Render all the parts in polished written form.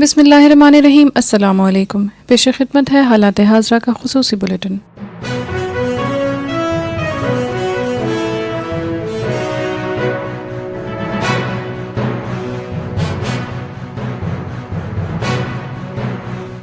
بسم اللہ الرحمن الرحیم۔ السلام علیکم۔ پیش خدمت ہے حالات حاضرہ کا خصوصی بلیٹن۔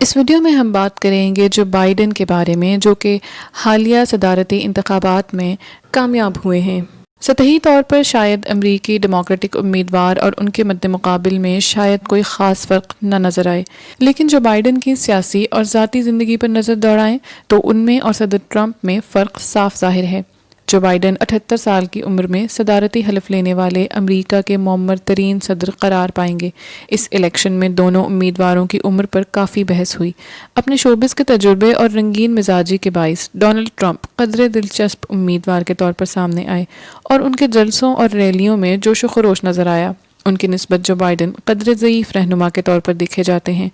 اس ویڈیو میں ہم بات کریں گے جو بائیڈن کے بارے میں، جو کہ حالیہ صدارتی انتخابات میں کامیاب ہوئے ہیں۔ سطحی طور پر شاید امریکی ڈیموکریٹک امیدوار اور ان کے مد مقابل میں شاید کوئی خاص فرق نہ نظر آئے، لیکن جو بائیڈن کی سیاسی اور ذاتی زندگی پر نظر دوڑائیں تو ان میں اور صدر ٹرمپ میں فرق صاف ظاہر ہے۔ جو بائیڈن 78 سال کی عمر میں صدارتی حلف لینے والے امریکہ کے معمر ترین صدر قرار پائیں گے۔ اس الیکشن میں دونوں امیدواروں کی عمر پر کافی بحث ہوئی۔ اپنے شوبز کے تجربے اور رنگین مزاجی کے باعث ڈونلڈ ٹرمپ قدرے دلچسپ امیدوار کے طور پر سامنے آئے اور ان کے جلسوں اور ریلیوں میں جوش و خروش نظر آیا۔ ان کی نسبت جو بائیڈن قدرے ضعیف رہنما کے طور پر دیکھے جاتے ہیں۔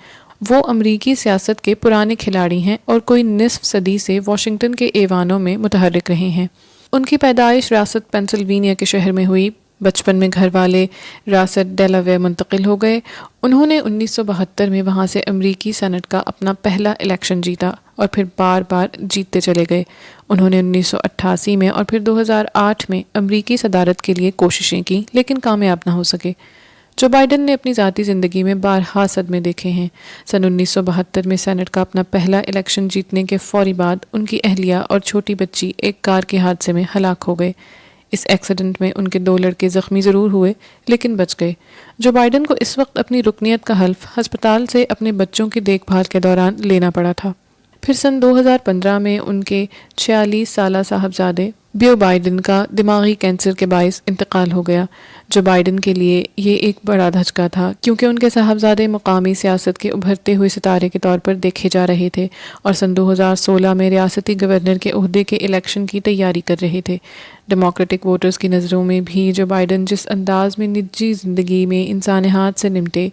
وہ امریکی سیاست کے پرانے کھلاڑی ہیں اور کوئی نصف صدی سے واشنگٹن کے ایوانوں میں متحرک رہے ہیں۔ ان کی پیدائش ریاست پینسلوینیا کے شہر میں ہوئی۔ بچپن میں گھر والے ریاست ڈیلاویئر منتقل ہو گئے۔ انہوں نے 1972 میں وہاں سے امریکی سینٹ کا اپنا پہلا الیکشن جیتا اور پھر بار بار جیتتے چلے گئے۔ انہوں نے 1988 میں اور پھر 2008 میں امریکی صدارت کے لیے کوششیں کی لیکن کامیاب نہ ہو سکے۔ جو بائیڈن نے اپنی ذاتی زندگی میں بارہا صدمے دیکھے ہیں۔ سن 1972 میں سینٹ کا اپنا پہلا الیکشن جیتنے کے فوری بعد ان کی اہلیہ اور چھوٹی بچی ایک کار کے حادثے میں ہلاک ہو گئے۔ اس ایکسیڈنٹ میں ان کے 2 لڑکے زخمی ضرور ہوئے لیکن بچ گئے۔ جو بائیڈن کو اس وقت اپنی رکنیت کا حلف ہسپتال سے اپنے بچوں کی دیکھ بھال کے دوران لینا پڑا تھا۔ پھر سن 2015 میں ان کے 46 سالہ صاحبزادے بیو بائیڈن کا دماغی کینسر کے باعث انتقال ہو گیا۔ جو بائیڈن کے لیے یہ ایک بڑا دھچکا تھا کیونکہ ان کے صاحبزادے مقامی سیاست کے ابھرتے ہوئے ستارے کے طور پر دیکھے جا رہے تھے اور سن 2016 میں ریاستی گورنر کے عہدے کے الیکشن کی تیاری کر رہے تھے۔ ڈیموکریٹک ووٹرز کی نظروں میں بھی جو بائیڈن جس انداز میں نجی زندگی میں انسانیات سے نمٹے،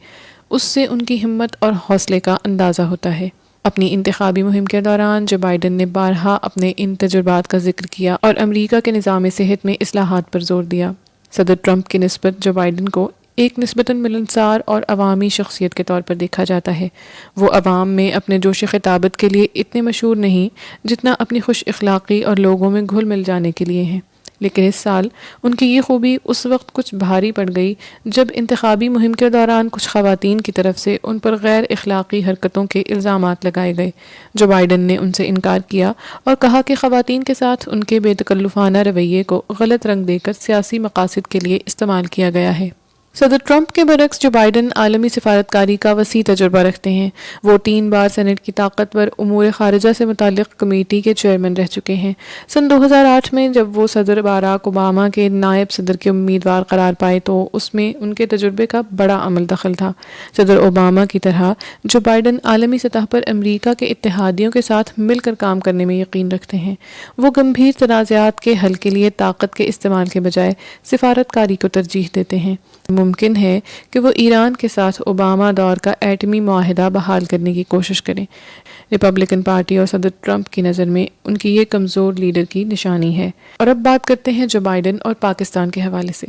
اس سے ان کی ہمت اور حوصلے کا اندازہ ہوتا ہے۔ اپنی انتخابی مہم کے دوران جو بائیڈن نے بارہا اپنے ان تجربات کا ذکر کیا اور امریکہ کے نظام صحت میں اصلاحات پر زور دیا۔ صدر ٹرمپ کی نسبت جو بائیڈن کو ایک نسبتاً ملنسار اور عوامی شخصیت کے طور پر دیکھا جاتا ہے۔ وہ عوام میں اپنے جوش خطابت کے لیے اتنے مشہور نہیں جتنا اپنی خوش اخلاقی اور لوگوں میں گھل مل جانے کے لیے ہیں، لیکن اس سال ان کی یہ خوبی اس وقت کچھ بھاری پڑ گئی جب انتخابی مہم کے دوران کچھ خواتین کی طرف سے ان پر غیر اخلاقی حرکتوں کے الزامات لگائے گئے۔ جو بائیڈن نے ان سے انکار کیا اور کہا کہ خواتین کے ساتھ ان کے بے تکلفانہ رویے کو غلط رنگ دے کر سیاسی مقاصد کے لیے استعمال کیا گیا ہے۔ صدر ٹرمپ کے برعکس جو بائیڈن عالمی سفارتکاری کا وسیع تجربہ رکھتے ہیں۔ وہ 3 بار سینٹ کی طاقتور امور خارجہ سے متعلق کمیٹی کے چیئرمین رہ چکے ہیں۔ سن 2008 میں جب وہ صدر باراک اوباما کے نائب صدر کے امیدوار قرار پائے تو اس میں ان کے تجربے کا بڑا عمل دخل تھا۔ صدر اوباما کی طرح جو بائیڈن عالمی سطح پر امریکہ کے اتحادیوں کے ساتھ مل کر کام کرنے میں یقین رکھتے ہیں۔ وہ گمبھیر تنازعات کے حل کے لیے طاقت کے استعمال کے بجائے سفارتکاری کو ترجیح دیتے ہیں۔ ممکن ہے کہ وہ ایران کے ساتھ اوباما دور کا ایٹمی معاہدہ بحال کرنے کی کوشش کریں۔ ریپبلکن پارٹی اور صدر ٹرمپ کی نظر میں ان کی یہ کمزور لیڈر کی نشانی ہے۔ اور اب بات کرتے ہیں جو بائیڈن اور پاکستان کے حوالے سے۔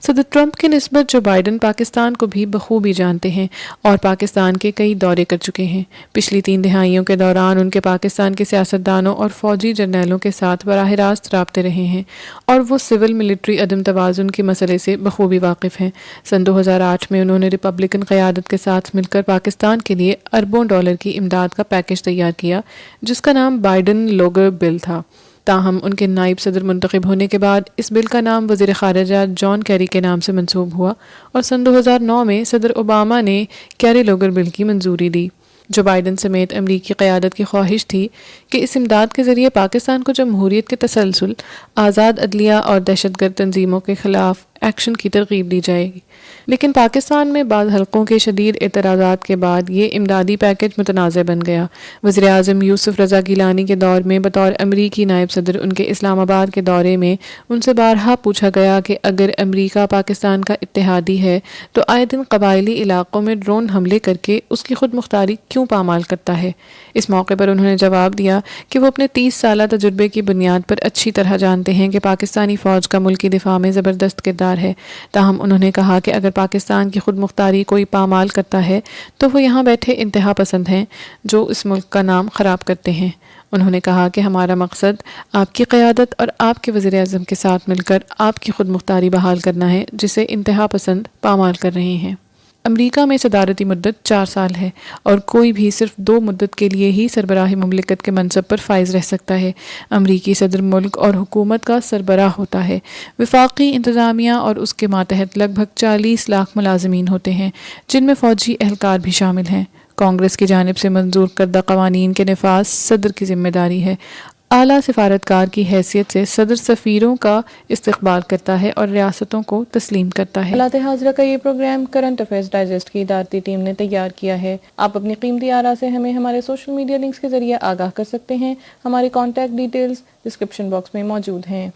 صدر ٹرمپ کی نسبت جو بائیڈن پاکستان کو بھی بخوبی جانتے ہیں اور پاکستان کے کئی دورے کر چکے ہیں۔ پچھلی 3 دہائیوں کے دوران ان کے پاکستان کے سیاستدانوں اور فوجی جرنیلوں کے ساتھ براہ راست رابطے رہے ہیں اور وہ سول ملٹری عدم توازن کے مسئلے سے بخوبی واقف ہیں۔ سن 2008 میں انہوں نے ریپبلکن قیادت کے ساتھ مل کر پاکستان کے لیے اربوں ڈالر کی امداد کا پیکج تیار کیا جس کا نام بائیڈن لوگر بل تھا۔ تاہم ان کے نائب صدر منتخب ہونے کے بعد اس بل کا نام وزیر خارجہ جان کیری کے نام سے منسوب ہوا اور سن 2009 میں صدر اوباما نے کیری لوگر بل کی منظوری دی۔ جو بائیڈن سمیت امریکی قیادت کی خواہش تھی کہ اس امداد کے ذریعے پاکستان کو جمہوریت کے تسلسل، آزاد عدلیہ اور دہشت گرد تنظیموں کے خلاف ایکشن کی ترغیب دی جائے گی، لیکن پاکستان میں بعض حلقوں کے شدید اعتراضات کے بعد یہ امدادی پیکج متنازع بن گیا۔ وزیر اعظم یوسف رضا گیلانی کے دور میں بطور امریکی نائب صدر ان کے اسلام آباد کے دورے میں ان سے بارہا پوچھا گیا کہ اگر امریکہ پاکستان کا اتحادی ہے تو آئے دن قبائلی علاقوں میں ڈرون حملے کر کے اس کی خود مختاری کیوں پامال کرتا ہے؟ اس موقع پر انہوں نے جواب دیا کہ وہ اپنے 30 سالہ تجربے کی بنیاد پر اچھی طرح جانتے ہیں کہ پاکستانی فوج کا ملکی دفاع میں زبردست کردار تیار ہے، تاہم انہوں نے کہا کہ اگر پاکستان کی خود مختاری کوئی پامال کرتا ہے تو وہ یہاں بیٹھے انتہا پسند ہیں جو اس ملک کا نام خراب کرتے ہیں۔ انہوں نے کہا کہ ہمارا مقصد آپ کی قیادت اور آپ کے وزیر اعظم کے ساتھ مل کر آپ کی خود مختاری بحال کرنا ہے جسے انتہا پسند پامال کر رہے ہیں۔ امریکہ میں صدارتی مدت 4 سال ہے اور کوئی بھی صرف 2 مدت کے لیے ہی سربراہ مملکت کے منصب پر فائز رہ سکتا ہے۔ امریکی صدر ملک اور حکومت کا سربراہ ہوتا ہے۔ وفاقی انتظامیہ اور اس کے ماتحت لگ بھگ 40 لاکھ ملازمین ہوتے ہیں جن میں فوجی اہلکار بھی شامل ہیں۔ کانگریس کی جانب سے منظور کردہ قوانین کے نفاذ صدر کی ذمہ داری ہے۔ اعلیٰ سفارتکار کی حیثیت سے صدر سفیروں کا استقبال کرتا ہے اور ریاستوں کو تسلیم کرتا ہے۔ حالات حاضرہ کا یہ پروگرام کرنٹ افیئرز ڈائجسٹ کی ادارتی ٹیم نے تیار کیا ہے۔ آپ اپنی قیمتی آراء سے ہمیں ہمارے سوشل میڈیا لنکس کے ذریعے آگاہ کر سکتے ہیں۔ ہماری کانٹیکٹ ڈیٹیلز ڈسکرپشن باکس میں موجود ہیں۔